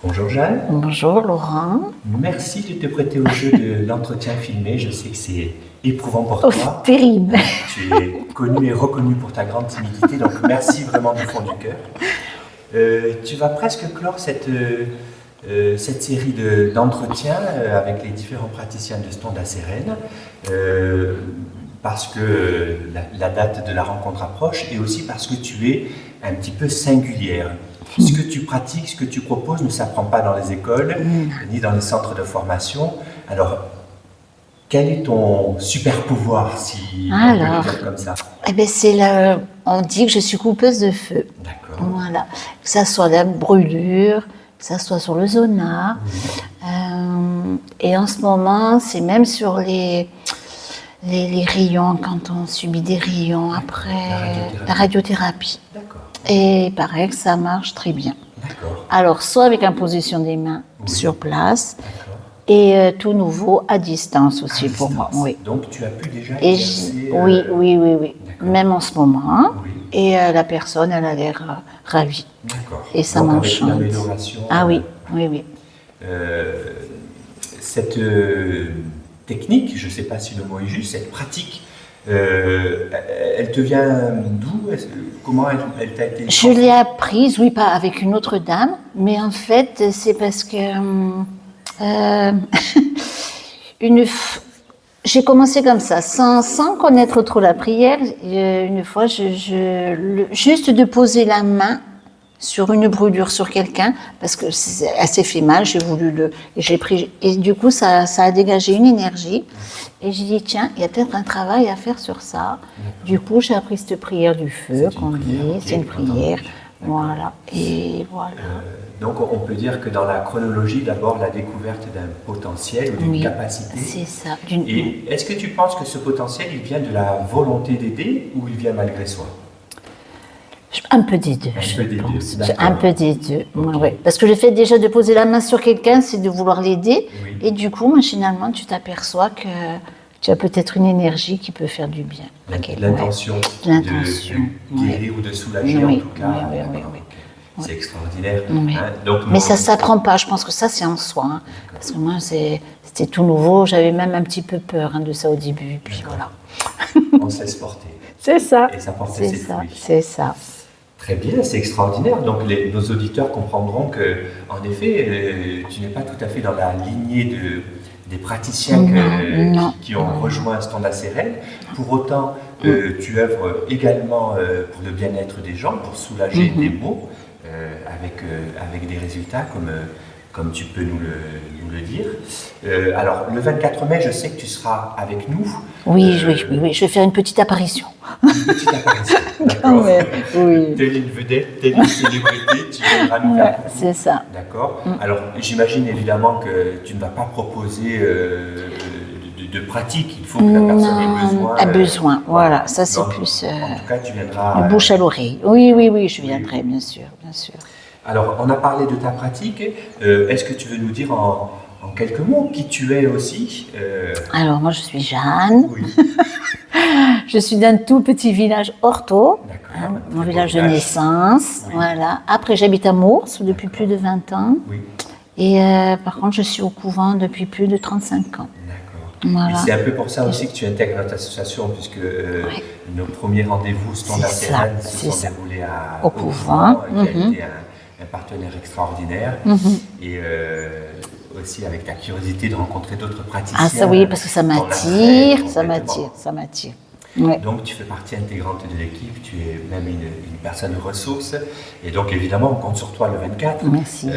Bonjour Jeanne, Bonjour Laurent. merci de te prêter au jeu de l'entretien filmé. Je sais que c'est éprouvant pour Oh, toi. terrible. Tu es connue et reconnue pour ta grande timidité, donc merci vraiment du fond du cœur. Tu vas presque clore cette série d'entretiens avec les différents praticiens de Stonda Sérène, parce que la date de la rencontre approche et aussi parce que tu es un petit peu singulière. Ce que tu pratiques, ce que tu proposes ne s'apprend pas dans les écoles ni dans les centres de formation. Alors, quel est ton super pouvoir, si on peut le dire comme ça? Eh ben on dit que je suis coupeuse de feu. D'accord. Voilà. Que ça soit la brûlure, que ça soit sur le zona. Et en ce moment, c'est même sur les rayons, quand on subit des rayons après la radiothérapie. D'accord. Et il paraît que ça marche très bien. D'accord. Alors, soit avec imposition des mains sur place, D'accord. et tout nouveau à distance aussi pour moi. Oui. Donc tu as pu déjà Et exercer... oui. D'accord. Même en ce moment. Oui. Et la personne, elle a l'air ravie. D'accord. Et ça donc avec m'enchante. une amélioration... Ah oui, oui. Cette technique, je ne sais pas si le mot est juste, cette pratique, elle te vient d'où? Comment elle t'a été... Je l'ai apprise, oui, pas avec une autre dame, mais en fait, c'est parce que j'ai commencé comme ça, sans connaître trop la prière. Une fois, juste de poser la main sur une brûlure sur quelqu'un, parce que elle s'est fait mal, j'ai voulu et j'ai pris, et du coup ça a dégagé une énergie, et j'ai dit tiens, il y a peut-être un travail à faire sur ça. Du coup j'ai appris cette prière du feu qu'on dit, c'est une prière, voilà, et voilà. Donc on peut dire que dans la chronologie, d'abord la découverte d'un potentiel ou d'une capacité. C'est ça. Et est-ce que tu penses que ce potentiel, il vient de la volonté d'aider ou il vient malgré soi? Un peu des deux, Un peu des deux, oui. Parce que le fait déjà de poser la main sur quelqu'un, c'est de vouloir l'aider. Oui. Et du coup, machinalement, tu t'aperçois que tu as peut-être une énergie qui peut faire du bien. L'intention de guérir ou de soulager, en tout cas. Oui. C'est extraordinaire. Oui. Hein? Donc, mais ça ne s'apprend pas, je pense que ça, c'est en soi. Hein. Parce que moi, c'était tout nouveau, j'avais même un petit peu peur de ça au début. Puis voilà. On se laisse porter. C'est ça. Et ça porte ses fruits. C'est ça. Très bien, c'est extraordinaire. Donc nos auditeurs comprendront que, en effet, tu n'es pas tout à fait dans la lignée des praticiens qui ont rejoint Stonda Sérène. Pour autant, tu œuvres également pour le bien-être des gens, pour soulager des maux, avec des résultats comme tu peux nous le dire. Alors, le 24 mai, je sais que tu seras avec nous. Oui, je vais faire une petite apparition. Une petite apparition, d'accord. Oui. Telle une vedette, telle une célébrité, tu viendras nous faire coucou. C'est ça. D'accord. Alors, j'imagine évidemment que tu ne vas pas proposer de pratique. Il faut que la personne ait besoin. A besoin, voilà. Ça, c'est plus... En tout cas, tu viendras... bouche à l'oreille. Oui, je viendrai, bien sûr. Alors, on a parlé de ta pratique. Est-ce que tu veux nous dire en quelques mots qui tu es aussi? Alors, moi, je suis Jeanne. Oui. Je suis d'un tout petit village ortho, mon village de naissance. Oui. Voilà. Après, j'habite à Mours depuis plus de 20 ans. Oui. Et par contre, je suis au couvent depuis plus de 35 ans. Voilà. Et c'est un peu pour ça aussi que tu intègres notre association, puisque nos premiers rendez-vous Stonda Sérène se sont déroulés au couvent, qui a été un partenaire extraordinaire. Et aussi avec ta curiosité de rencontrer d'autres praticiens. Ah ça oui, parce que ça m'attire. Ouais. Donc tu fais partie intégrante de l'équipe, tu es même une personne ressource. Et donc évidemment, on compte sur toi le 24. Merci.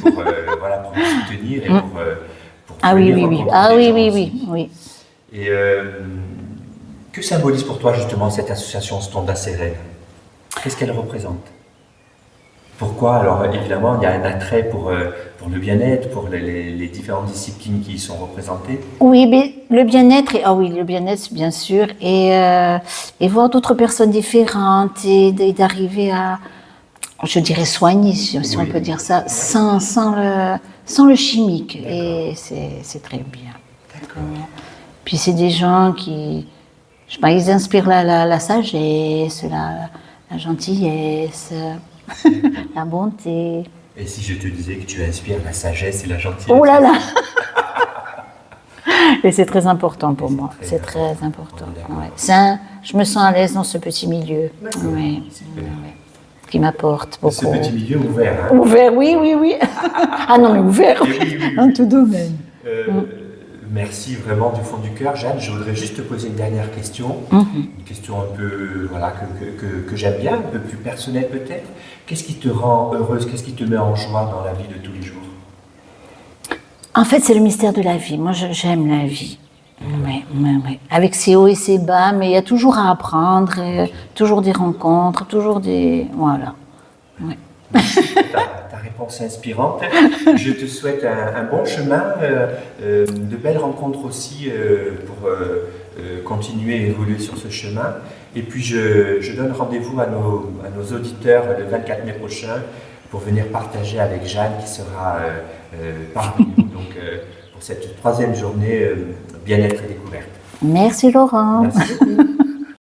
Pour nous soutenir et pour oui. Et que symbolise pour toi justement cette association Stonda Sérène? Qu'est-ce qu'elle représente? Pourquoi? Alors évidemment, il y a un attrait pour le bien-être, pour les différentes disciplines qui y sont représentées. Oui, mais le bien-être, bien sûr, et voir d'autres personnes différentes et d'arriver à, je dirais, soigner, si on peut dire ça, sans le chimique. Et c'est très bien. D'accord. Puis c'est des gens qui, je sais pas, ils inspirent la sagesse, la gentillesse, la bonté. Et si je te disais que tu inspires la sagesse et la gentillesse? Oh là là. Et c'est très important pour moi. C'est très important. Ouais. Je me sens à l'aise dans ce petit milieu. Oui. Qui m'apporte beaucoup. Ce petit milieu ouvert. Hein. Ouvert, oui. Ah non, mais ouvert, oui. En tout domaine. Merci vraiment du fond du cœur. Jeanne, je voudrais juste te poser une dernière question. Une question un peu, que j'aime bien, un peu plus personnelle peut-être. Qu'est-ce qui te rend heureuse? Qu'est-ce qui te met en joie dans la vie de tous les jours? En fait, c'est le mystère de la vie. Moi, j'aime la vie. Oui. Avec ses hauts et ses bas, mais il y a toujours à apprendre, toujours des rencontres, toujours des... Voilà. Oui. Ta réponse inspirante. Je te souhaite un bon chemin, de belles rencontres aussi pour continuer et évoluer sur ce chemin. Et puis je donne rendez-vous à nos auditeurs le 24 mai prochain pour venir partager avec Jeanne qui sera parmi nous donc, pour cette 3e journée bien-être et découverte. Merci Laurent. Merci beaucoup.